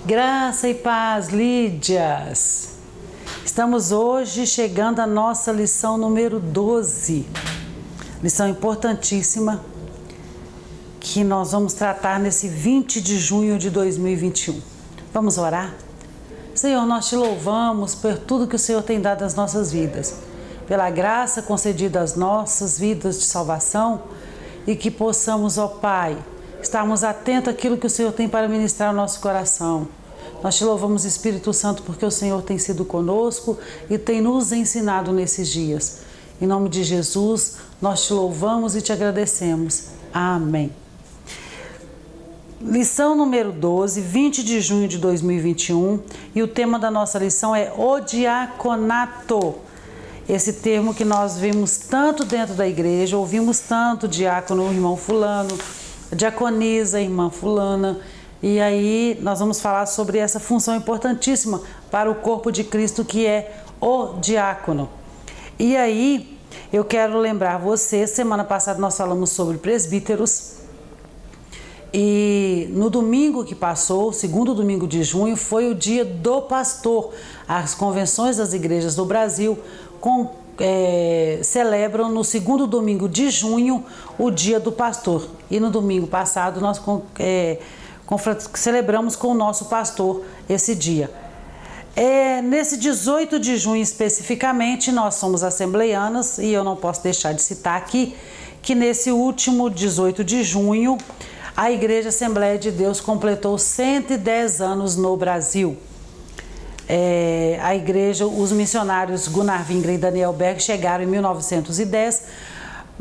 Graça e paz, Lídias. Estamos hoje chegando à nossa lição número 12. Lição importantíssima que nós vamos tratar nesse 20 de junho de 2021. Vamos orar? Senhor, nós te louvamos por tudo que o Senhor tem dado às nossas vidas, pela graça concedida às nossas vidas de salvação e que possamos, ó Pai, estarmos atentos àquilo que o Senhor tem para ministrar ao nosso coração. Nós te louvamos, Espírito Santo, porque o Senhor tem sido conosco e tem nos ensinado nesses dias. Em nome de Jesus, nós te louvamos e te agradecemos. Amém. Lição número 12, 20 de junho de 2021, e o tema da nossa lição é o diaconato. Esse termo que nós vimos tanto dentro da igreja, ouvimos tanto diácono, irmão fulano, diaconisa, irmã fulana, e aí nós vamos falar sobre essa função importantíssima para o corpo de Cristo, que é o diácono. E aí eu quero lembrar você, semana passada nós falamos sobre presbíteros, e no domingo que passou, segundo domingo de junho, foi o dia do pastor. As convenções das igrejas do Brasil celebram no segundo domingo de junho o dia do pastor. E no domingo passado nós celebramos com o nosso pastor esse dia. Nesse 18 de junho especificamente, nós somos assembleianas e eu não posso deixar de citar aqui que nesse último 18 de junho a Igreja Assembleia de Deus completou 110 anos no Brasil. A igreja, os missionários Gunnar Wingren e Daniel Berg chegaram em 1910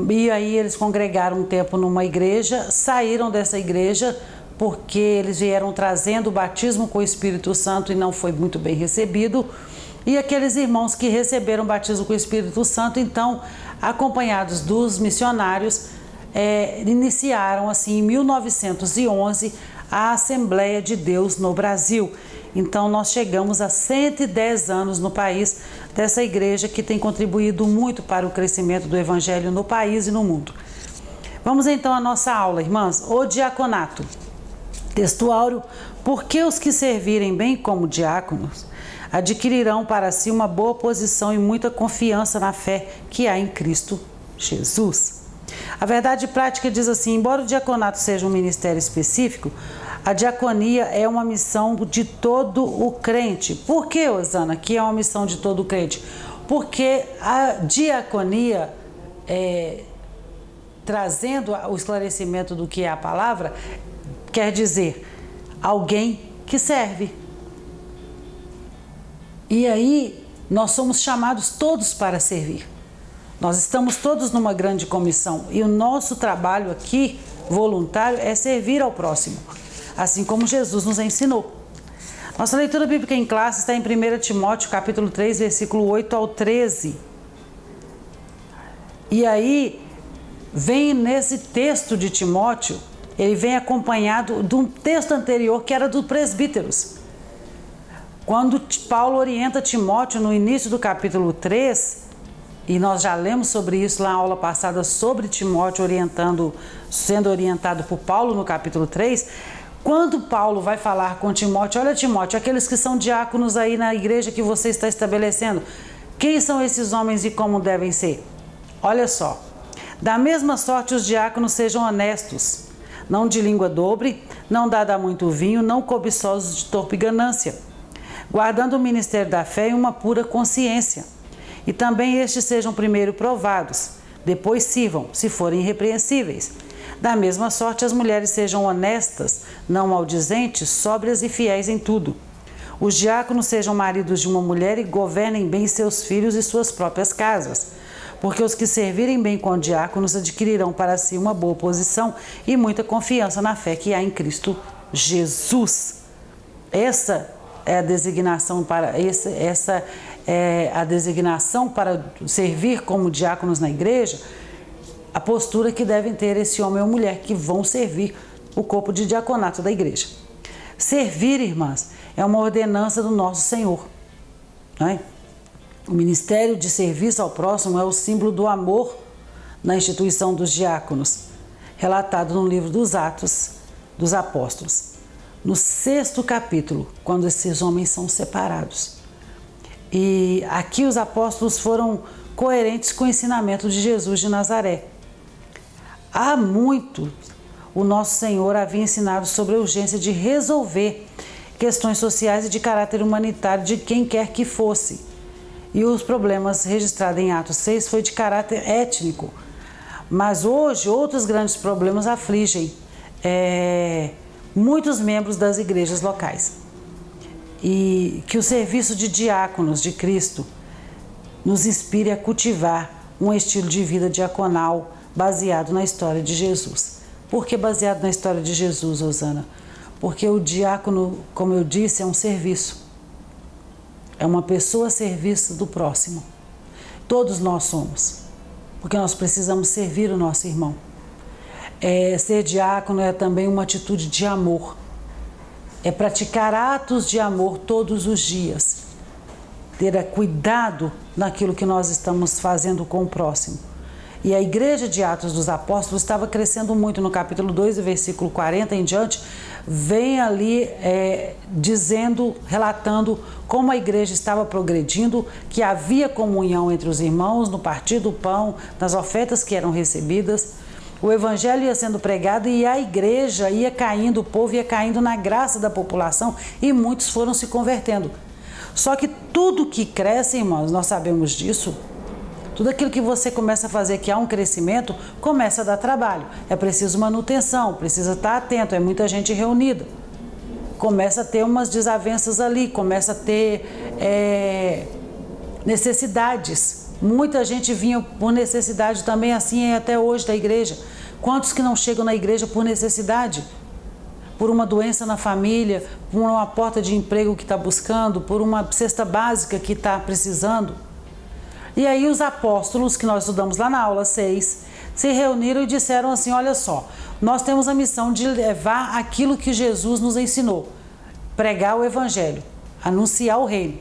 e aí eles congregaram um tempo numa igreja, saíram dessa igreja porque eles vieram trazendo o batismo com o Espírito Santo e não foi muito bem recebido. E aqueles irmãos que receberam o batismo com o Espírito Santo, então, acompanhados dos missionários, iniciaram assim em 1911 a Assembleia de Deus no Brasil. Então nós chegamos a 110 anos no país dessa igreja que tem contribuído muito para o crescimento do evangelho no país e no mundo. Vamos então à nossa aula, irmãs. O diaconato. Texto áureo: porque os que servirem bem como diáconos adquirirão para si uma boa posição e muita confiança na fé que há em Cristo Jesus. A verdade prática diz assim: embora o diaconato seja um ministério específico, a diaconia é uma missão de todo o crente. Por que, Osana, que é uma missão de todo o crente? Porque a diaconia, trazendo o esclarecimento do que é a palavra, quer dizer alguém que serve. E aí nós somos chamados todos para servir. Nós estamos todos numa grande comissão e o nosso trabalho aqui, voluntário, é servir ao próximo, assim como Jesus nos ensinou. Nossa leitura bíblica em classe está em 1 Timóteo, capítulo 3, versículo 8 ao 13. E aí, vem nesse texto de Timóteo, ele vem acompanhado de um texto anterior que era dos presbíteros. Quando Paulo orienta Timóteo no início do capítulo 3, e nós já lemos sobre isso lá na aula passada, sobre Timóteo sendo orientado por Paulo no capítulo 3, quando Paulo vai falar com Timóteo: olha, Timóteo, aqueles que são diáconos aí na igreja que você está estabelecendo, quem são esses homens e como devem ser? Olha só: da mesma sorte os diáconos sejam honestos, não de língua dobre, não dada a muito vinho, não cobiçosos de torpe ganância, guardando o ministério da fé em uma pura consciência. E também estes sejam primeiro provados, depois sirvam, se forem irrepreensíveis. Da mesma sorte as mulheres sejam honestas, não maldizentes, sóbrias e fiéis em tudo. Os diáconos sejam maridos de uma mulher e governem bem seus filhos e suas próprias casas, porque os que servirem bem com diáconos adquirirão para si uma boa posição e muita confiança na fé que há em Cristo Jesus. Essa é a designação para servir como diáconos na igreja, a postura que devem ter esse homem ou mulher que vão servir o corpo de diaconato da igreja. Servir, irmãs, é uma ordenança do nosso Senhor, não é? O ministério de serviço ao próximo é o símbolo do amor na instituição dos diáconos, relatado no livro dos Atos dos Apóstolos. no 6º capítulo, quando esses homens são separados. E aqui os apóstolos foram coerentes com o ensinamento de Jesus de Nazaré. Há muito o nosso Senhor havia ensinado sobre a urgência de resolver questões sociais e de caráter humanitário de quem quer que fosse. E os problemas registrados em Atos 6 foi de caráter étnico. Mas hoje outros grandes problemas afligem muitos membros das igrejas locais. E que o serviço de diáconos de Cristo nos inspire a cultivar um estilo de vida diaconal baseado na história de Jesus. Por que baseado na história de Jesus, Rosana? Porque o diácono, como eu disse, é um serviço. É uma pessoa a serviço do próximo. Todos nós somos. Porque nós precisamos servir o nosso irmão. Ser diácono é também uma atitude de amor. É praticar atos de amor todos os dias. Ter cuidado naquilo que nós estamos fazendo com o próximo. E a igreja de Atos dos Apóstolos estava crescendo muito. No capítulo 2, versículo 40 em diante, vem ali relatando como a igreja estava progredindo, que havia comunhão entre os irmãos, no partir do pão, nas ofertas que eram recebidas. O evangelho ia sendo pregado e a igreja ia caindo, o povo ia caindo na graça da população e muitos foram se convertendo. Só que tudo que cresce, irmãos, nós sabemos disso, tudo aquilo que você começa a fazer que há um crescimento, começa a dar trabalho. É preciso manutenção, precisa estar atento, é muita gente reunida. Começa a ter umas desavenças ali, começa a ter necessidades. Muita gente vinha por necessidade também, assim é até hoje da igreja. Quantos que não chegam na igreja por necessidade? Por uma doença na família, por uma porta de emprego que está buscando, por uma cesta básica que está precisando. E aí os apóstolos, que nós estudamos lá na aula 6, se reuniram e disseram assim, olha só, nós temos a missão de levar aquilo que Jesus nos ensinou, pregar o evangelho, anunciar o reino.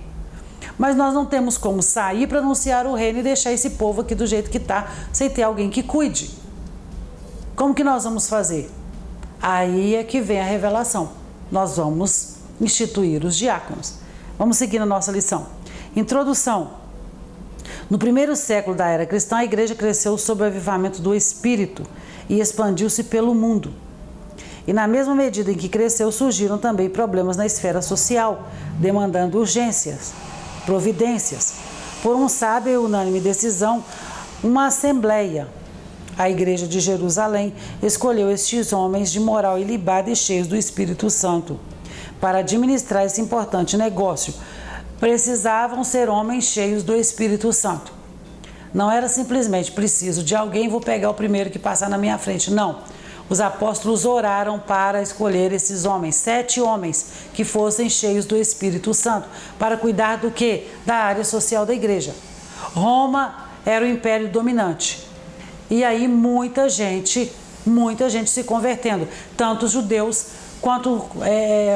Mas nós não temos como sair para anunciar o reino e deixar esse povo aqui do jeito que está, sem ter alguém que cuide. Como que nós vamos fazer? Aí é que vem a revelação. Nós vamos instituir os diáconos. Vamos seguir na nossa lição. Introdução. No primeiro século da era cristã, a igreja cresceu sob o avivamento do Espírito e expandiu-se pelo mundo. E na mesma medida em que cresceu, surgiram também problemas na esfera social, demandando urgências, providências. Por uma sábia e unânime decisão, uma assembleia, a igreja de Jerusalém, escolheu estes homens de moral ilibada e cheios do Espírito Santo para administrar esse importante negócio. Precisavam ser homens cheios do Espírito Santo. Não era simplesmente preciso de alguém, vou pegar o primeiro que passar na minha frente. Não. Os apóstolos oraram para escolher esses homens, 7 homens que fossem cheios do Espírito Santo, para cuidar do quê? Da área social da igreja. Roma era o império dominante. E aí muita gente se convertendo, tanto judeus quanto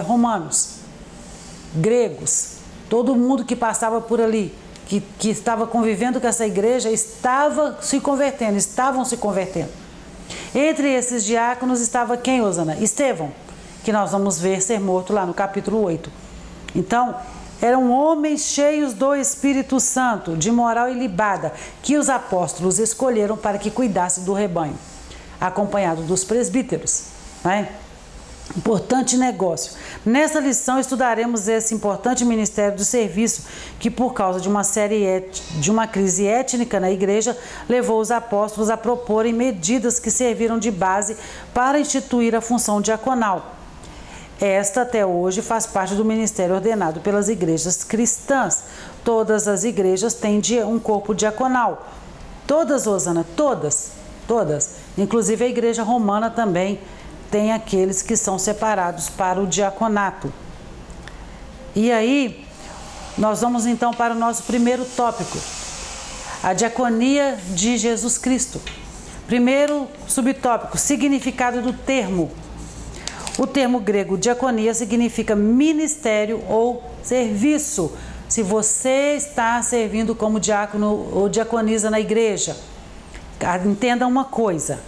romanos, gregos. Todo mundo que passava por ali, que estava convivendo com essa igreja, estavam se convertendo. Entre esses diáconos estava quem, Rosana? Estevão, que nós vamos ver ser morto lá no capítulo 8. Então, eram homens cheios do Espírito Santo, de moral ilibada, que os apóstolos escolheram para que cuidasse do rebanho, acompanhado dos presbíteros, né? Importante negócio. Nessa lição estudaremos esse importante ministério do serviço que, por causa de uma crise étnica na igreja, levou os apóstolos a proporem medidas que serviram de base para instituir a função diaconal. Esta até hoje faz parte do ministério ordenado pelas igrejas cristãs. Todas as igrejas têm um corpo diaconal. Todas, Rosana, todas. Inclusive a igreja romana também tem aqueles que são separados para o diaconato. E aí, nós vamos então para o nosso primeiro tópico, a diaconia de Jesus Cristo. Primeiro subtópico, significado do termo. O termo grego diaconia significa ministério ou serviço. Se você está servindo como diácono ou diaconisa na igreja, entenda uma coisa.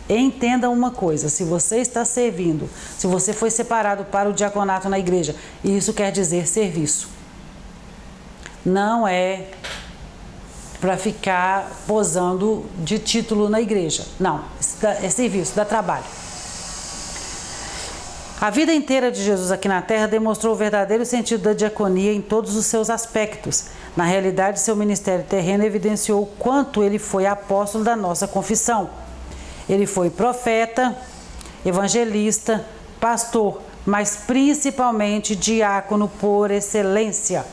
Entenda uma coisa, se você está servindo, se você foi separado para o diaconato na igreja, isso quer dizer serviço. Não é para ficar posando de título na igreja. Não, é serviço, dá trabalho. A vida inteira de Jesus aqui na terra demonstrou o verdadeiro sentido da diaconia em todos os seus aspectos. Na realidade, seu ministério terreno evidenciou o quanto ele foi apóstolo da nossa confissão. Ele foi profeta, evangelista, pastor, mas principalmente diácono por excelência.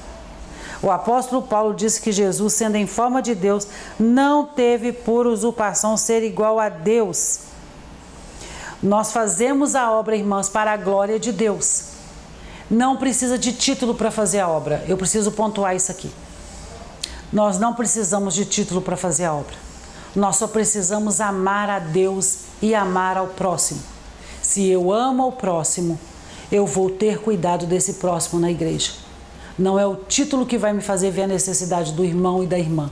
O apóstolo Paulo disse que Jesus, sendo em forma de Deus, não teve por usurpação ser igual a Deus. Nós fazemos a obra, irmãos, para a glória de Deus. Não precisa de título para fazer a obra. Eu preciso pontuar isso aqui. Nós não precisamos de título para fazer a obra. Nós só precisamos amar a Deus e amar ao próximo. Se eu amo ao próximo, eu vou ter cuidado desse próximo na igreja. Não é o título que vai me fazer ver a necessidade do irmão e da irmã.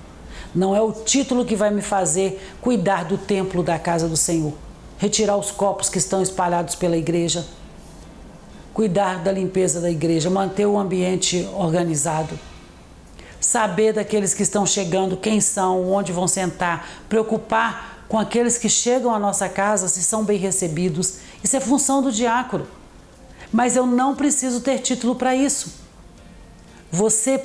Não é o título que vai me fazer cuidar do templo da casa do Senhor. Retirar os copos que estão espalhados pela igreja. Cuidar da limpeza da igreja, manter o ambiente organizado. Saber daqueles que estão chegando, quem são, onde vão sentar, preocupar com aqueles que chegam à nossa casa, se são bem recebidos. Isso é função do diácono. Mas eu não preciso ter título para isso. Você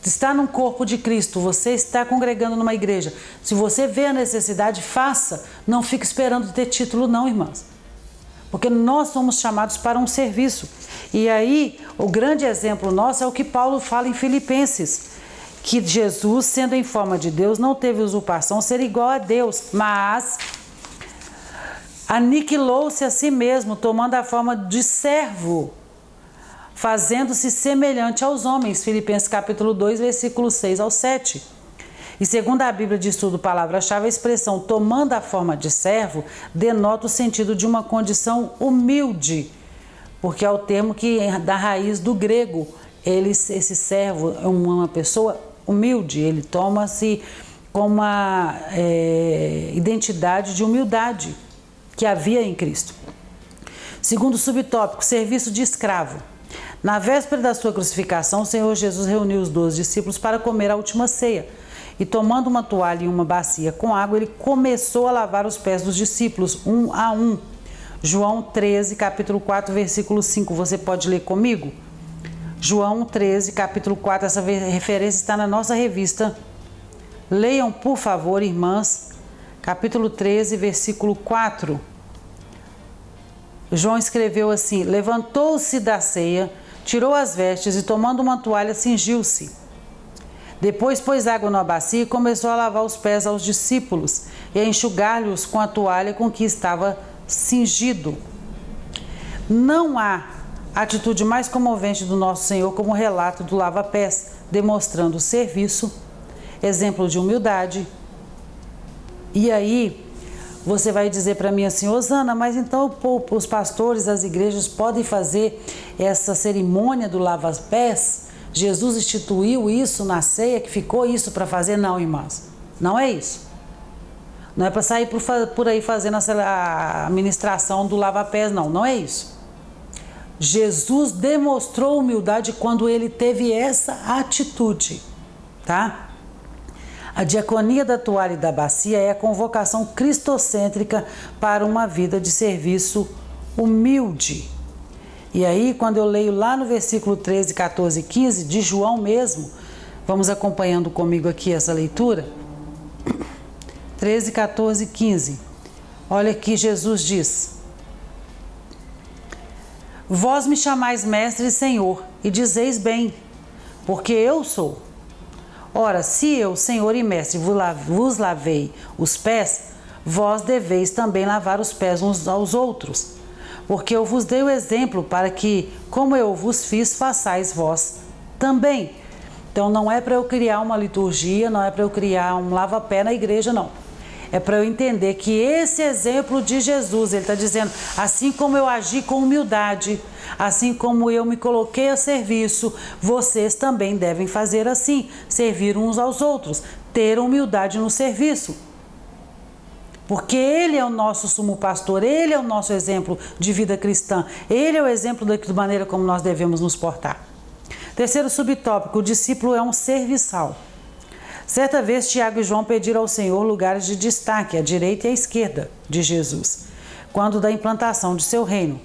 está num corpo de Cristo, você está congregando numa igreja. Se você vê a necessidade, faça. Não fique esperando ter título não, irmãs. Porque nós somos chamados para um serviço. E aí, o grande exemplo nosso é o que Paulo fala em Filipenses. Que Jesus, sendo em forma de Deus, não teve usurpação ser igual a Deus, mas aniquilou-se a si mesmo, tomando a forma de servo, fazendo-se semelhante aos homens. Filipenses capítulo 2, versículos 6 ao 7. E segundo a Bíblia de Estudo Palavra-Chave, a expressão tomando a forma de servo denota o sentido de uma condição humilde, porque é o termo que da raiz do grego. Esse servo é uma pessoa humilde, ele toma-se com uma identidade de humildade que havia em Cristo. Segundo subtópico, serviço de escravo. Na véspera da sua crucificação, o Senhor Jesus reuniu os 12 discípulos para comer a última ceia. E tomando uma toalha e uma bacia com água, ele começou a lavar os pés dos discípulos, um a um. João 13, capítulo 4, versículo 5. Você pode ler comigo? João 13, capítulo 4, essa referência está na nossa revista. Leiam, por favor, irmãs, capítulo 13, versículo 4. João escreveu assim: levantou-se da ceia, tirou as vestes e, tomando uma toalha, cingiu-se. Depois pôs água na bacia e começou a lavar os pés aos discípulos e a enxugar-lhes com a toalha com que estava cingido. Não há atitude mais comovente do nosso Senhor como o relato do lava-pés, demonstrando serviço, exemplo de humildade. E aí, você vai dizer para mim assim: Osana, mas então os pastores, as igrejas podem fazer essa cerimônia do lava-pés? Jesus instituiu isso na ceia, que ficou isso para fazer? Não, irmãs, não é isso. Não é para sair por aí fazendo a administração do lava-pés, não, não é isso. Jesus demonstrou humildade quando ele teve essa atitude, tá? A diaconia da toalha e da bacia é a convocação cristocêntrica para uma vida de serviço humilde. E aí, quando eu leio lá no versículo 13, 14 e 15, de João mesmo, vamos acompanhando comigo aqui essa leitura. 13, 14 e 15. Olha aqui, Jesus diz: vós me chamais mestre e senhor, e dizeis bem, porque eu sou. Ora, se eu, senhor e mestre, vos lavei os pés, vós deveis também lavar os pés uns aos outros. Porque eu vos dei o exemplo para que, como eu vos fiz, façais vós também. Então não é para eu criar uma liturgia, não é para eu criar um lava-pé na igreja, não. É para eu entender que esse exemplo de Jesus, ele está dizendo, assim como eu agi com humildade, assim como eu me coloquei a serviço, vocês também devem fazer assim, servir uns aos outros, ter humildade no serviço. Porque Ele é o nosso sumo pastor, Ele é o nosso exemplo de vida cristã, Ele é o exemplo da maneira como nós devemos nos portar. Terceiro subtópico, o discípulo é um serviçal. Certa vez, Tiago e João pediram ao Senhor lugares de destaque, à direita e à esquerda de Jesus, quando da implantação de seu reino.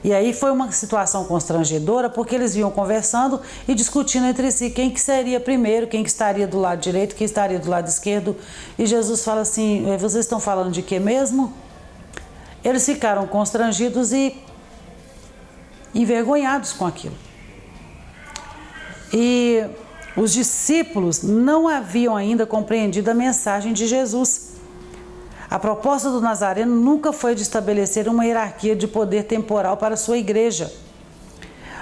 E aí foi uma situação constrangedora, porque eles vinham conversando e discutindo entre si quem que seria primeiro, quem que estaria do lado direito, quem estaria do lado esquerdo. E Jesus fala assim, vocês estão falando de quê mesmo? Eles ficaram constrangidos e envergonhados com aquilo. E os discípulos não haviam ainda compreendido a mensagem de Jesus. A proposta do Nazareno nunca foi de estabelecer uma hierarquia de poder temporal para a sua igreja,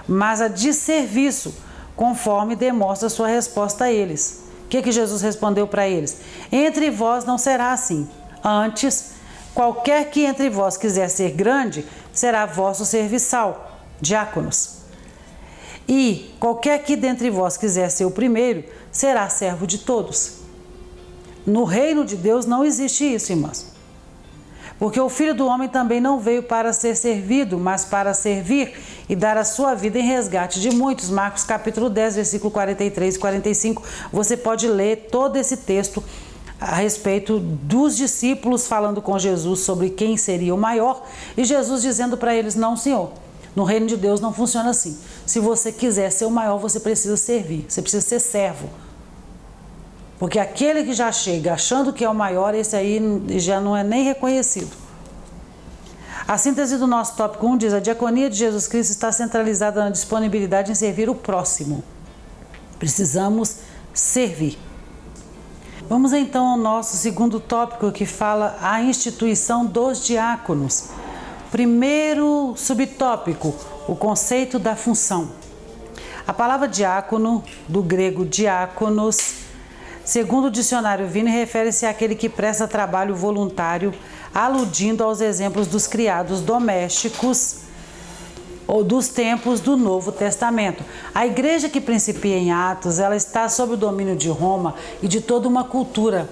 mas a de serviço, conforme demonstra sua resposta a eles. O que Jesus respondeu para eles? Entre vós não será assim. Antes, qualquer que entre vós quiser ser grande, será vosso serviçal, diáconos. E qualquer que dentre vós quiser ser o primeiro, será servo de todos. No reino de Deus não existe isso, irmãos. Porque o Filho do Homem também não veio para ser servido, mas para servir e dar a sua vida em resgate de muitos. Marcos capítulo 10, versículo 43 e 45. Você pode ler todo esse texto a respeito dos discípulos falando com Jesus sobre quem seria o maior. E Jesus dizendo para eles, não, Senhor, no reino de Deus não funciona assim. Se você quiser ser o maior, você precisa servir, você precisa ser servo. Porque aquele que já chega achando que é o maior, esse aí já não é nem reconhecido. A síntese do nosso tópico 1 diz: a diaconia de Jesus Cristo está centralizada na disponibilidade em servir o próximo. Precisamos servir. Vamos então ao nosso segundo tópico, que fala a instituição dos diáconos. Primeiro subtópico, o conceito da função. A palavra diácono, do grego diáconos, segundo o dicionário Vini, refere-se àquele que presta trabalho voluntário, aludindo aos exemplos dos criados domésticos ou dos tempos do Novo Testamento. A igreja que principia em Atos, ela está sob o domínio de Roma e de toda uma cultura,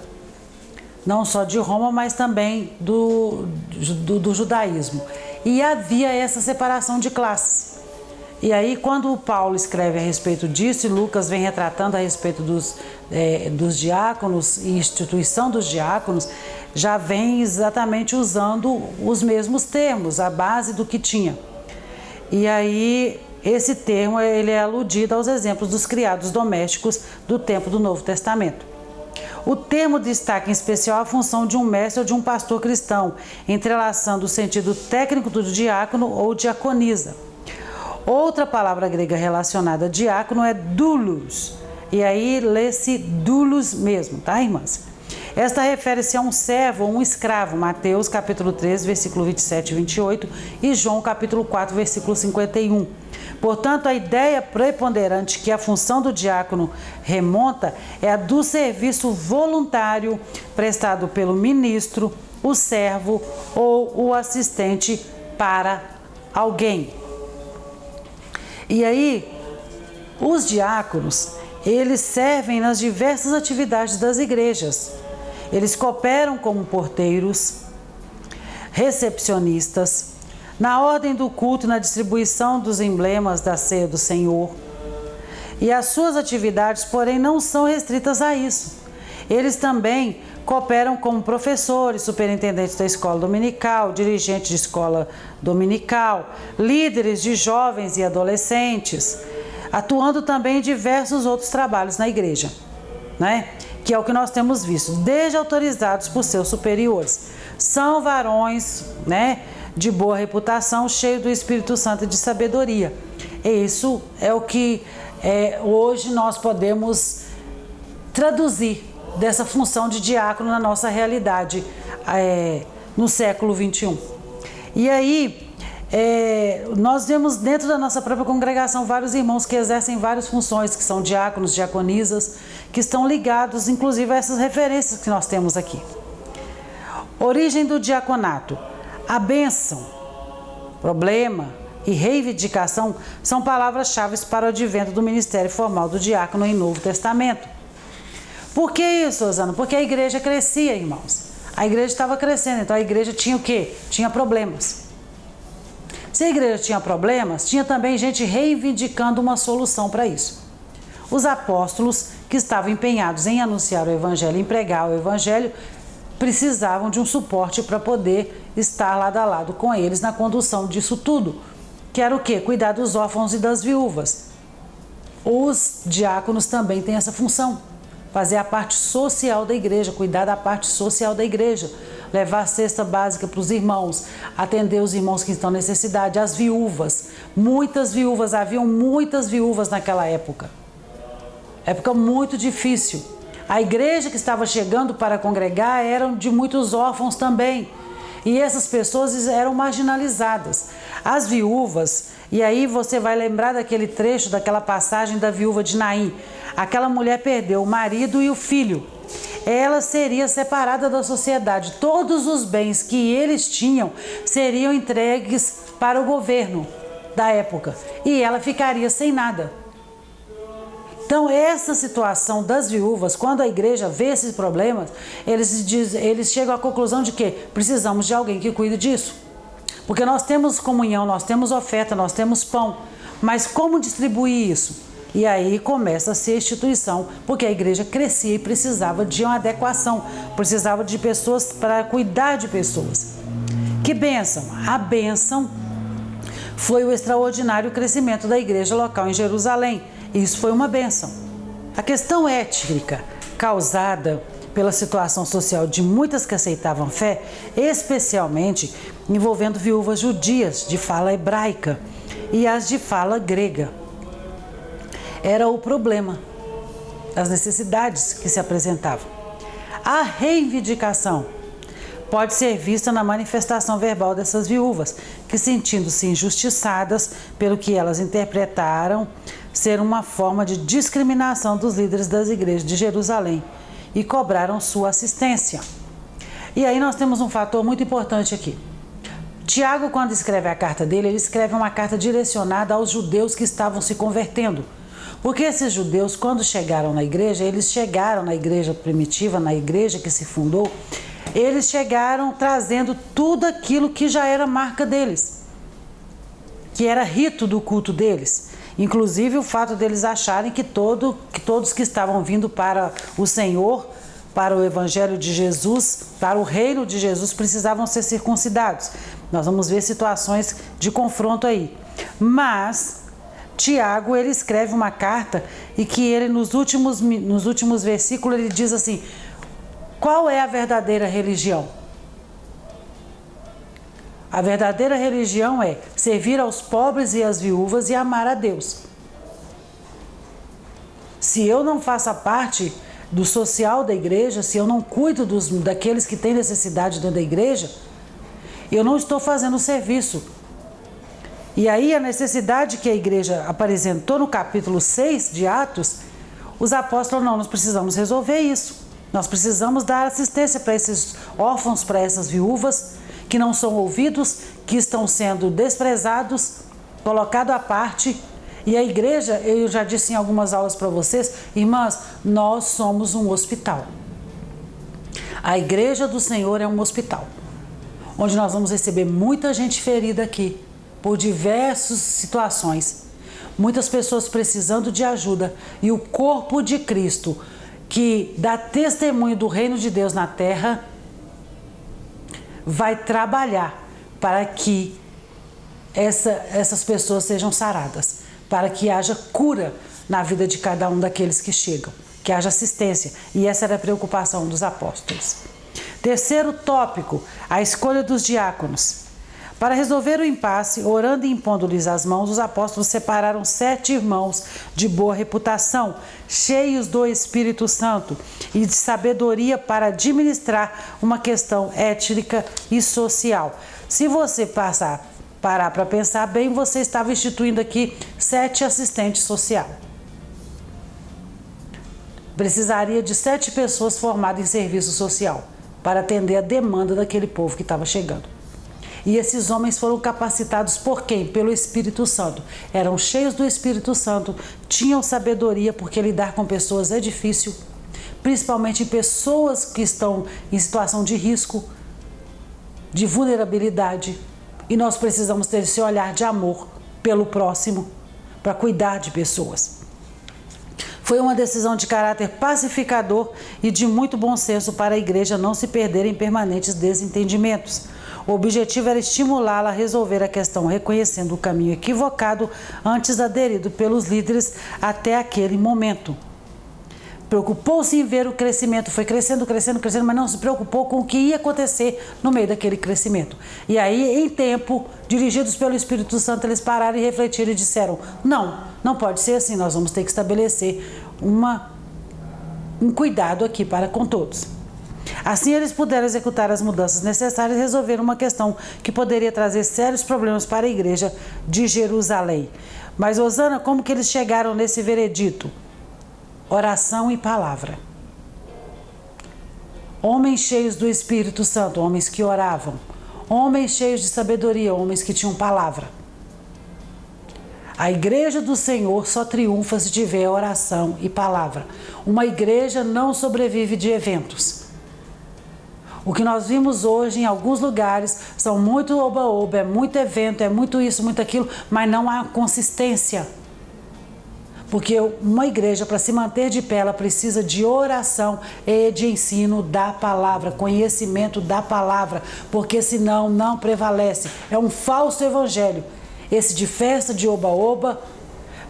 não só de Roma, mas também do judaísmo. E havia essa separação de classes. E aí, quando Paulo escreve a respeito disso, e Lucas vem retratando a respeito dos diáconos e instituição dos diáconos, já vem exatamente usando os mesmos termos, a base do que tinha. E aí, esse termo ele é aludido aos exemplos dos criados domésticos do tempo do Novo Testamento. O termo destaca em especial a função de um mestre ou de um pastor cristão, entrelaçando o sentido técnico do diácono ou diaconisa. Outra palavra grega relacionada a diácono é doulos, e aí lê-se doulos mesmo, tá, irmãs? Esta refere-se a um servo ou um escravo, Mateus capítulo 3, versículo 27 e 28, e João capítulo 4, versículo 51. Portanto, a ideia preponderante que a função do diácono remonta é a do serviço voluntário prestado pelo ministro, o servo ou o assistente para alguém. E aí, os diáconos, eles servem nas diversas atividades das igrejas. Eles cooperam como porteiros, recepcionistas, na ordem do culto e na distribuição dos emblemas da ceia do Senhor. E as suas atividades, porém, não são restritas a isso. Eles também cooperam como professores, superintendentes da escola dominical, dirigentes de escola dominical, líderes de jovens e adolescentes, atuando também em diversos outros trabalhos na igreja, né? Que é o que nós temos visto, desde autorizados por seus superiores. São varões, né, de boa reputação, cheios do Espírito Santo e de sabedoria. E isso é o que hoje nós podemos traduzir dessa função de diácono na nossa realidade no século XXI. E aí, nós vemos dentro da nossa própria congregação vários irmãos que exercem várias funções, que são diáconos, diaconisas, que estão ligados inclusive a essas referências que nós temos aqui. Origem do diaconato. A bênção, problema e reivindicação são palavras-chave para o advento do ministério formal do diácono em Novo Testamento. Por que isso, Osana? Porque a igreja crescia, irmãos. A igreja estava crescendo, então a igreja tinha o quê? Tinha problemas. Se a igreja tinha problemas, tinha também gente reivindicando uma solução para isso. Os apóstolos, que estavam empenhados em anunciar o evangelho, em pregar o evangelho, precisavam de um suporte para poder estar lado a lado com eles na condução disso tudo. Que era o quê? Cuidar dos órfãos e das viúvas. Os diáconos também têm essa função. Fazer a parte social da igreja, cuidar da parte social da igreja. Levar a cesta básica para os irmãos, atender os irmãos que estão em necessidade, as viúvas. Muitas viúvas, haviam muitas viúvas naquela época. Época muito difícil. A igreja que estava chegando para congregar eram de muitos órfãos também. E essas pessoas eram marginalizadas. As viúvas, e aí você vai lembrar daquele trecho, daquela passagem da viúva de Naim. Aquela mulher perdeu o marido e o filho. Ela seria separada da sociedade. Todos os bens que eles tinham seriam entregues para o governo da época. E ela ficaria sem nada. Então, essa situação das viúvas, quando a igreja vê esses problemas, eles chegam à conclusão de que precisamos de alguém que cuide disso. Porque nós temos comunhão, nós temos oferta, nós temos pão, mas como distribuir isso? E aí começa a ser instituição, porque a igreja crescia e precisava de uma adequação, precisava de pessoas para cuidar de pessoas. Que bênção! A bênção foi o extraordinário crescimento da igreja local em Jerusalém. Isso foi uma bênção. A questão étnica causada pela situação social de muitas que aceitavam fé, especialmente envolvendo viúvas judias de fala hebraica e as de fala grega, era o problema, as necessidades que se apresentavam. A reivindicação pode ser vista na manifestação verbal dessas viúvas, que, sentindo-se injustiçadas pelo que elas interpretaram ser uma forma de discriminação dos líderes das igrejas de Jerusalém, e cobraram sua assistência. E aí nós temos um fator muito importante aqui. Tiago, quando escreve a carta dele, ele escreve uma carta direcionada aos judeus que estavam se convertendo. Porque esses judeus, quando chegaram na igreja, eles chegaram na igreja primitiva, na igreja que se fundou, eles chegaram trazendo tudo aquilo que já era marca deles, que era rito do culto deles. Inclusive o fato deles acharem que todos que estavam vindo para o Senhor, para o Evangelho de Jesus, para o reino de Jesus, precisavam ser circuncidados. Nós vamos ver situações de confronto aí. Mas Tiago, ele escreve uma carta e que ele nos últimos versículos ele diz assim: qual é a verdadeira religião? A verdadeira religião é servir aos pobres e às viúvas e amar a Deus. Se eu não faço parte do social da igreja, se eu não cuido daqueles que têm necessidade dentro da igreja, eu não estou fazendo o serviço. E aí a necessidade que a igreja apresentou no capítulo 6 de Atos, os apóstolos não, nós precisamos resolver isso. Nós precisamos dar assistência para esses órfãos, para essas viúvas que não são ouvidos, que estão sendo desprezados, colocados à parte. E a igreja, eu já disse em algumas aulas para vocês, irmãs, nós somos um hospital. A igreja do Senhor é um hospital, onde nós vamos receber muita gente ferida aqui, por diversas situações. Muitas pessoas precisando de ajuda. E o corpo de Cristo, que dá testemunho do reino de Deus na terra, vai trabalhar para que essas pessoas sejam saradas, para que haja cura na vida de cada um daqueles que chegam, que haja assistência. E essa era a preocupação dos apóstolos. Terceiro tópico, a escolha dos diáconos. Para resolver o impasse, orando e impondo-lhes as mãos, os apóstolos separaram 7 irmãos de boa reputação, cheios do Espírito Santo e de sabedoria para administrar uma questão étnica e social. Se você parar para pensar bem, você estava instituindo aqui 7 assistentes sociais. Precisaria de 7 pessoas formadas em serviço social para atender a demanda daquele povo que estava chegando. E esses homens foram capacitados por quem? Pelo Espírito Santo. Eram cheios do Espírito Santo, tinham sabedoria, porque lidar com pessoas é difícil. principalmente em pessoas que estão em situação de risco, de vulnerabilidade. E nós precisamos ter esse olhar de amor pelo próximo, para cuidar de pessoas. Foi uma decisão de caráter pacificador e de muito bom senso para a igreja não se perder em permanentes desentendimentos. O objetivo era estimulá-la a resolver a questão, reconhecendo o caminho equivocado antes aderido pelos líderes até aquele momento. Preocupou-se em ver o crescimento, foi crescendo, mas não se preocupou com o que ia acontecer no meio daquele crescimento. E aí, em tempo, dirigidos pelo Espírito Santo, eles pararam e refletiram e disseram: não pode ser assim, nós vamos ter que estabelecer um cuidado aqui para com todos. Assim, eles puderam executar as mudanças necessárias e resolver uma questão que poderia trazer sérios problemas para a igreja de Jerusalém. Mas, Rosana, como que eles chegaram nesse veredito? Oração e palavra. Homens cheios do Espírito Santo, homens que oravam. Homens cheios de sabedoria, homens que tinham palavra. A igreja do Senhor só triunfa se tiver oração e palavra. Uma igreja não sobrevive de eventos. O que nós vimos hoje em alguns lugares são muito oba-oba, é muito evento, é muito isso, muito aquilo, mas não há consistência. Porque uma igreja, para se manter de pé, ela precisa de oração e de ensino da palavra, conhecimento da palavra, porque senão não prevalece. É um falso evangelho. Esse de festa, de oba-oba,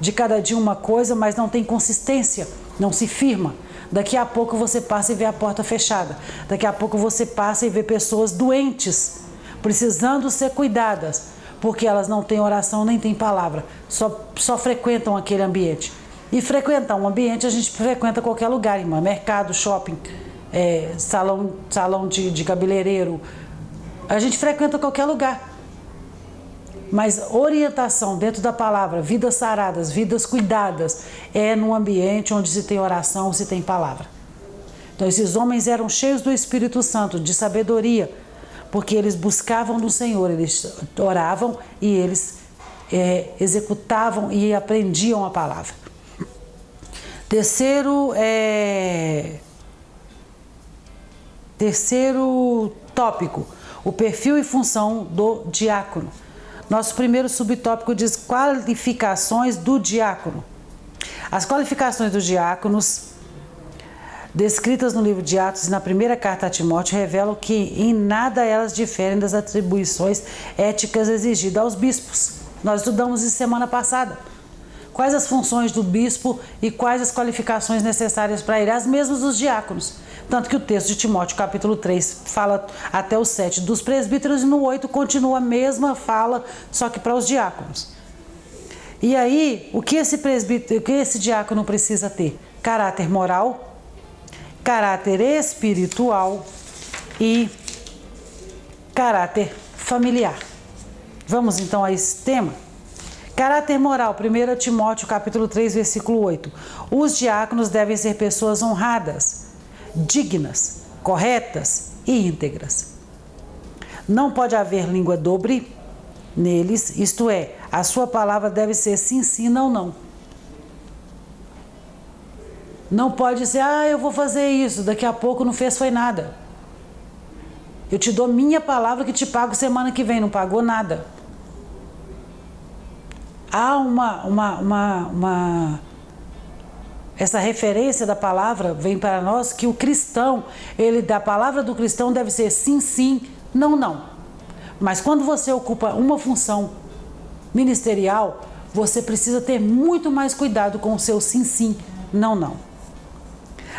de cada dia uma coisa, mas não tem consistência, não se firma. Daqui a pouco você passa e vê a porta fechada. Daqui a pouco você passa e vê pessoas doentes, precisando ser cuidadas, porque elas não têm oração nem têm palavra, só frequentam aquele ambiente. E frequentar um ambiente, a gente frequenta qualquer lugar, irmã, mercado, shopping, salão de cabeleireiro, a gente frequenta qualquer lugar. Mas orientação dentro da palavra, vidas saradas, vidas cuidadas, é num ambiente onde se tem oração, se tem palavra. Então esses homens eram cheios do Espírito Santo, de sabedoria, porque eles buscavam no Senhor, eles oravam e eles executavam e aprendiam a palavra. Terceiro tópico, o perfil e função do diácono. Nosso primeiro subtópico diz qualificações do diácono. As qualificações dos diáconos, descritas no livro de Atos e na primeira carta a Timóteo, revelam que em nada elas diferem das atribuições éticas exigidas aos bispos. Nós estudamos isso semana passada. Quais as funções do bispo e quais as qualificações necessárias para ele, as mesmas dos diáconos. Tanto que o texto de Timóteo, capítulo 3, fala até o 7 dos presbíteros e no 8 continua a mesma fala, só que para os diáconos. E aí, o que esse diácono precisa ter? Caráter moral, caráter espiritual e caráter familiar. Vamos então a esse tema? Caráter moral, 1 Timóteo capítulo 3, versículo 8. Os diáconos devem ser pessoas honradas, dignas, corretas e íntegras. Não pode haver língua dobre neles, isto é, a sua palavra deve ser sim, sim, não, não. Não pode ser, eu vou fazer isso, daqui a pouco não fez foi nada. Eu te dou minha palavra que te pago semana que vem, não pagou nada. Há essa referência da palavra vem para nós que o cristão, da palavra do cristão deve ser sim, sim, não, não. Mas quando você ocupa uma função ministerial, você precisa ter muito mais cuidado com o seu sim, sim, não, não.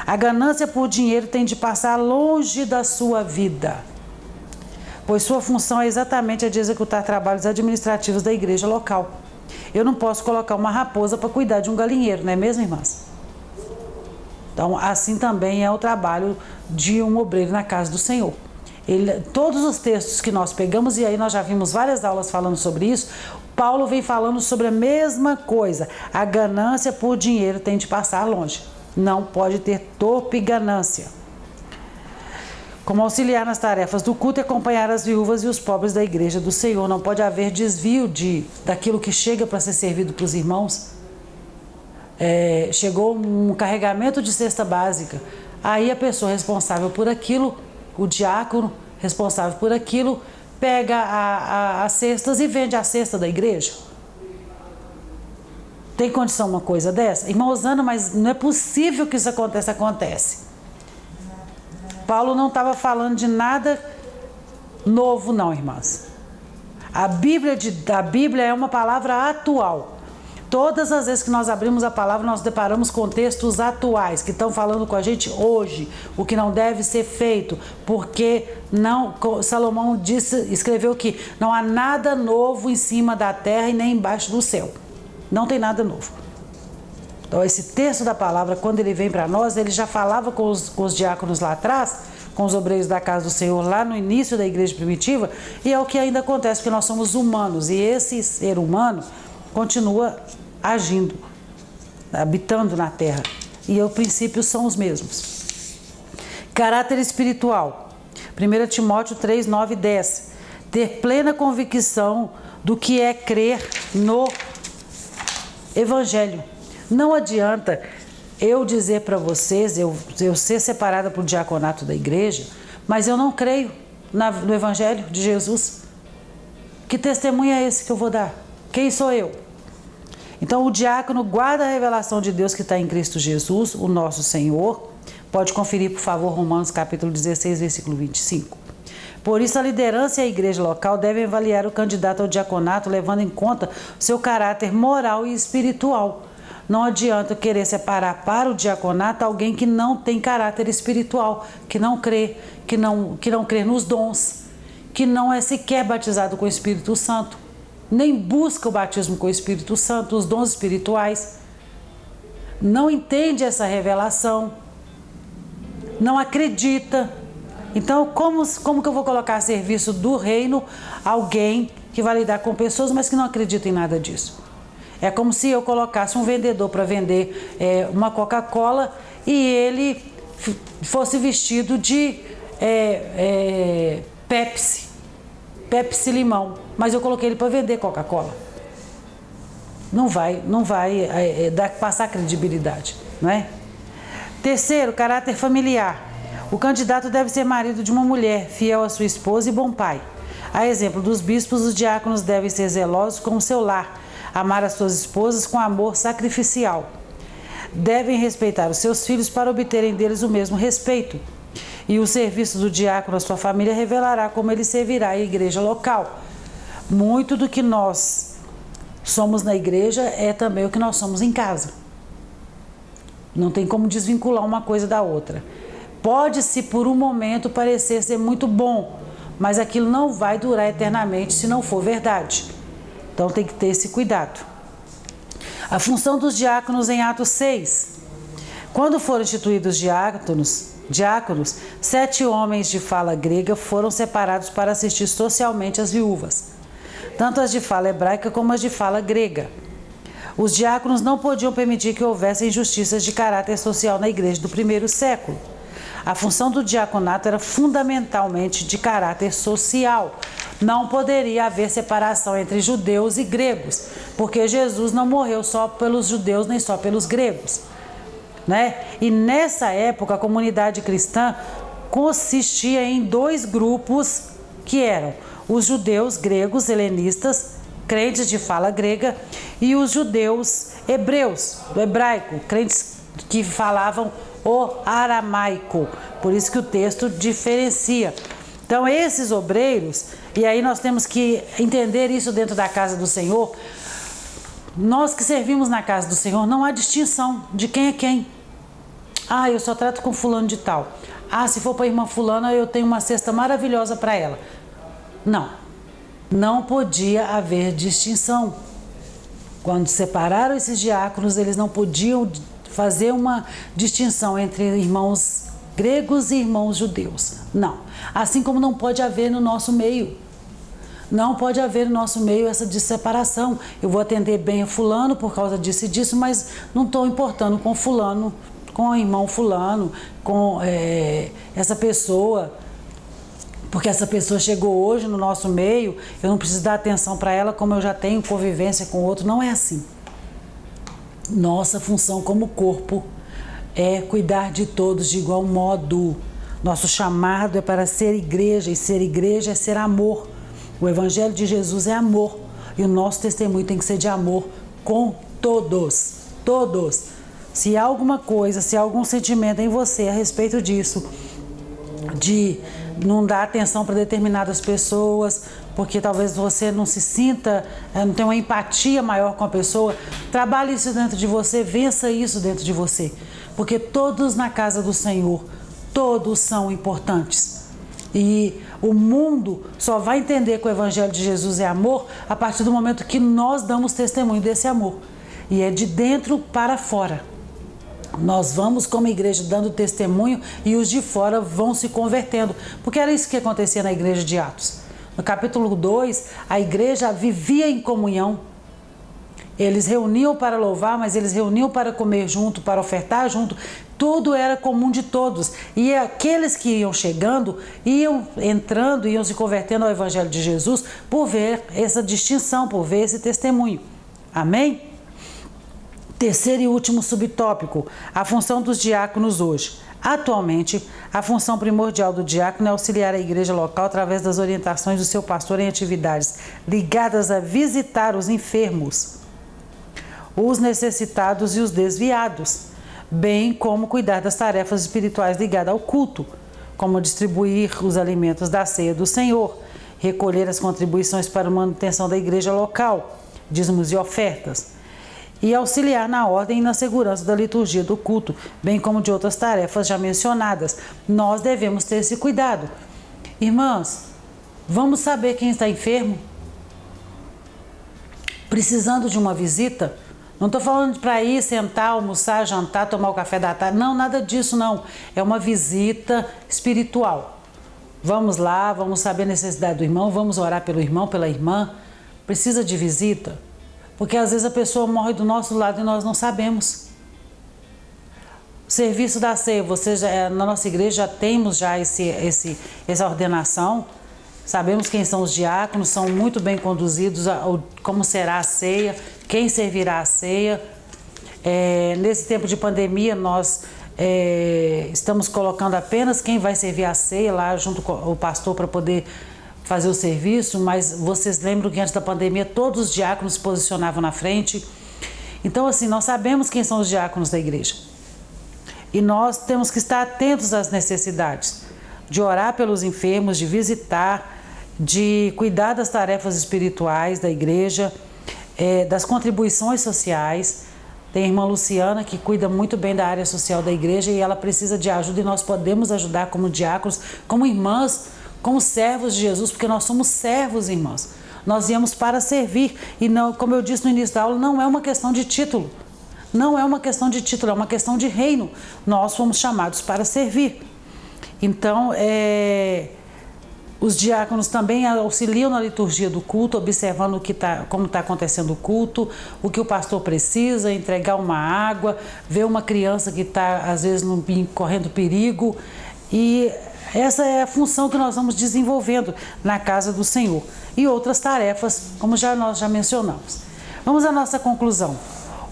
A ganância por dinheiro tem de passar longe da sua vida, pois sua função é exatamente a de executar trabalhos administrativos da igreja local. Eu não posso colocar uma raposa para cuidar de um galinheiro, não é mesmo, irmãs? Então, assim também é o trabalho de um obreiro na casa do Senhor. Todos os textos que nós pegamos, e aí nós já vimos várias aulas falando sobre isso, Paulo vem falando sobre a mesma coisa. A ganância por dinheiro tem de passar longe. Não pode ter torpe ganância. Como auxiliar nas tarefas do culto e acompanhar as viúvas e os pobres da igreja do Senhor. Não pode haver desvio daquilo que chega para ser servido para os irmãos. Chegou um carregamento de cesta básica. Aí a pessoa responsável por aquilo, o diácono responsável por aquilo, pega as cestas e vende a cesta da igreja. Tem condição uma coisa dessa? Irmã Rosana, mas não é possível que isso aconteça. Acontece. Paulo não estava falando de nada novo não, irmãs. A Bíblia é uma palavra atual. Todas as vezes que nós abrimos a palavra, nós deparamos com textos atuais, que estão falando com a gente hoje, o que não deve ser feito, porque não, Salomão escreveu que não há nada novo em cima da terra e nem embaixo do céu. Não tem nada novo. Então esse texto da palavra, quando ele vem para nós, ele já falava com os diáconos lá atrás, com os obreiros da casa do Senhor lá no início da igreja primitiva, e é o que ainda acontece, porque nós somos humanos, e esse ser humano continua agindo, habitando na terra, e os princípios são os mesmos. Caráter espiritual, 1 Timóteo 3, 9 e 10, ter plena convicção do que é crer no Evangelho. Não adianta eu dizer para vocês, eu ser separada para o diaconato da igreja, mas eu não creio no Evangelho de Jesus. Que testemunho é esse que eu vou dar? Quem sou eu? Então o diácono guarda a revelação de Deus que está em Cristo Jesus, o nosso Senhor. Pode conferir, por favor, Romanos capítulo 16, versículo 25. Por isso a liderança e a igreja local devem avaliar o candidato ao diaconato levando em conta seu caráter moral e espiritual. Não adianta querer separar para o diaconato alguém que não tem caráter espiritual, que não crê, que não crê nos dons, que não é sequer batizado com o Espírito Santo, nem busca o batismo com o Espírito Santo, os dons espirituais, não entende essa revelação, não acredita. Então, como que eu vou colocar a serviço do reino alguém que vai lidar com pessoas, mas que não acredita em nada disso? É como se eu colocasse um vendedor para vender uma Coca-Cola e ele fosse vestido de Pepsi Limão, mas eu coloquei ele para vender Coca-Cola. Não vai passar credibilidade, não é? Terceiro, caráter familiar. O candidato deve ser marido de uma mulher, fiel à sua esposa e bom pai. A exemplo dos bispos, os diáconos devem ser zelosos com o seu lar, amar as suas esposas com amor sacrificial. Devem respeitar os seus filhos para obterem deles o mesmo respeito. E o serviço do diácono à sua família revelará como ele servirá a igreja local. Muito do que nós somos na igreja é também o que nós somos em casa. Não tem como desvincular uma coisa da outra. Pode-se por um momento parecer ser muito bom, mas aquilo não vai durar eternamente se não for verdade. Então tem que ter esse cuidado. A função dos diáconos em Atos 6. Quando foram instituídos diáconos, 7 homens de fala grega foram separados para assistir socialmente as viúvas, tanto as de fala hebraica como as de fala grega. Os diáconos não podiam permitir que houvesse injustiças de caráter social na igreja do primeiro século. A função do diaconato era fundamentalmente de caráter social. Não poderia haver separação entre judeus e gregos, porque Jesus não morreu só pelos judeus nem só pelos gregos, né? E nessa época a comunidade cristã consistia em 2 grupos que eram os judeus gregos helenistas, crentes de fala grega, e os judeus hebreus, do hebraico, crentes que falavam o aramaico. Por isso que o texto diferencia. Então esses obreiros, e aí nós temos que entender isso dentro da casa do Senhor. Nós que servimos na casa do Senhor, não há distinção de quem é quem. Eu só trato com fulano de tal. Se for para a irmã fulana, eu tenho uma cesta maravilhosa para ela. Não podia haver distinção. Quando separaram esses diáconos, eles não podiam fazer uma distinção entre irmãos gregos e irmãos judeus. Não. Assim como não pode haver no nosso meio. Não pode haver no nosso meio essa separação. Eu vou atender bem a fulano por causa disso e disso, mas não estou importando com fulano, com o irmão fulano, com essa pessoa, porque essa pessoa chegou hoje no nosso meio, eu não preciso dar atenção para ela como eu já tenho convivência com o outro. Não é assim. Nossa função como corpo é cuidar de todos de igual modo. Nosso chamado é para ser igreja, e ser igreja é ser amor. O Evangelho de Jesus é amor, e o nosso testemunho tem que ser de amor com todos, todos. Se há alguma coisa, se há algum sentimento em você a respeito disso, de não dar atenção para determinadas pessoas, porque talvez você não se sinta, não tenha uma empatia maior com a pessoa, trabalhe isso dentro de você, vença isso dentro de você, porque todos na casa do Senhor, todos são importantes. E o mundo só vai entender que o Evangelho de Jesus é amor a partir do momento que nós damos testemunho desse amor. E é de dentro para fora. Nós vamos como igreja dando testemunho e os de fora vão se convertendo. Porque era isso que acontecia na igreja de Atos. No capítulo 2, a igreja vivia em comunhão. Eles reuniam para louvar, mas eles reuniam para comer junto, para ofertar junto. Tudo era comum de todos. E aqueles que iam chegando, iam entrando, iam se convertendo ao Evangelho de Jesus por ver essa distinção, por ver esse testemunho. Amém? Terceiro e último subtópico, a função dos diáconos hoje. Atualmente, a função primordial do diácono é auxiliar a igreja local através das orientações do seu pastor em atividades ligadas a visitar os enfermos, os necessitados e os desviados, bem como cuidar das tarefas espirituais ligadas ao culto, como distribuir os alimentos da ceia do Senhor, recolher as contribuições para a manutenção da igreja local, dízimos e ofertas, e auxiliar na ordem e na segurança da liturgia do culto, bem como de outras tarefas já mencionadas. Nós devemos ter esse cuidado. Irmãs, vamos saber quem está enfermo? Precisando de uma visita? Não estou falando para ir sentar, almoçar, jantar, tomar o café da tarde. Não, nada disso não. É uma visita espiritual. Vamos lá, vamos saber a necessidade do irmão, vamos orar pelo irmão, pela irmã. Precisa de visita? Porque às vezes a pessoa morre do nosso lado e nós não sabemos. O serviço da ceia, na nossa igreja já temos já essa ordenação. Sabemos quem são os diáconos, são muito bem conduzidos, como será a ceia, quem servirá a ceia. Nesse tempo de pandemia, nós estamos colocando apenas quem vai servir a ceia lá junto com o pastor para poder fazer o serviço, mas vocês lembram que antes da pandemia todos os diáconos se posicionavam na frente. Então assim, nós sabemos quem são os diáconos da igreja. E nós temos que estar atentos às necessidades, de orar pelos enfermos, de visitar, de cuidar das tarefas espirituais da igreja, das contribuições sociais. Tem a irmã Luciana que cuida muito bem da área social da igreja e ela precisa de ajuda e nós podemos ajudar como diáconos, como irmãs, como servos de Jesus, porque nós somos servos, irmãos. Nós viemos para servir e não, como eu disse no início da aula, não é uma questão de título. Não é uma questão de título, é uma questão de reino. Nós fomos chamados para servir. Então, os diáconos também auxiliam na liturgia do culto, observando como está acontecendo o culto, o que o pastor precisa, entregar uma água, ver uma criança que está, às vezes, correndo perigo. E essa é a função que nós vamos desenvolvendo na casa do Senhor. E outras tarefas, como nós já mencionamos. Vamos à nossa conclusão.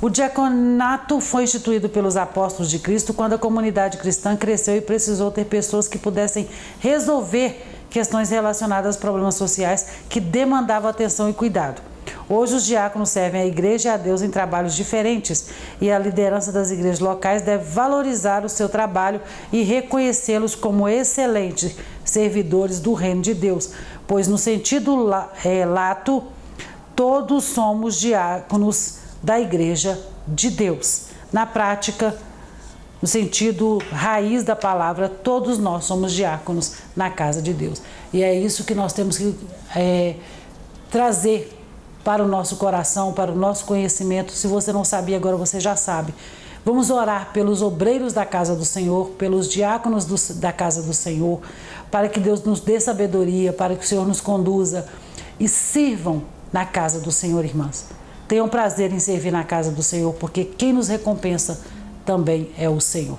O diaconato foi instituído pelos apóstolos de Cristo quando a comunidade cristã cresceu e precisou ter pessoas que pudessem resolver questões relacionadas aos problemas sociais que demandavam atenção e cuidado. Hoje os diáconos servem à igreja e a Deus em trabalhos diferentes e a liderança das igrejas locais deve valorizar o seu trabalho e reconhecê-los como excelentes servidores do reino de Deus, pois no sentido lato, todos somos diáconos da igreja de Deus. Na prática, no sentido raiz da palavra, todos nós somos diáconos na casa de Deus. E é isso que nós temos que trazer para o nosso coração, para o nosso conhecimento. Se você não sabia, agora você já sabe. Vamos orar pelos obreiros da casa do Senhor, pelos diáconos da casa do Senhor, para que Deus nos dê sabedoria, para que o Senhor nos conduza e sirvam na casa do Senhor, irmãs. Tenham prazer em servir na casa do Senhor, porque quem nos recompensa também é o Senhor.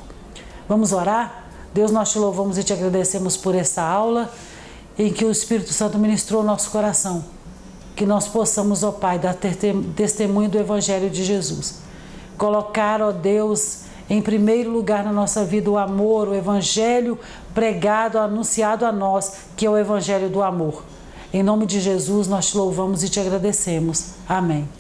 Vamos orar? Deus, nós te louvamos e te agradecemos por essa aula em que o Espírito Santo ministrou o nosso coração. Que nós possamos, ó Pai, dar testemunho do Evangelho de Jesus. Colocar, ó Deus, em primeiro lugar na nossa vida o amor, o evangelho pregado, anunciado a nós, que é o evangelho do amor. Em nome de Jesus nós te louvamos e te agradecemos. Amém.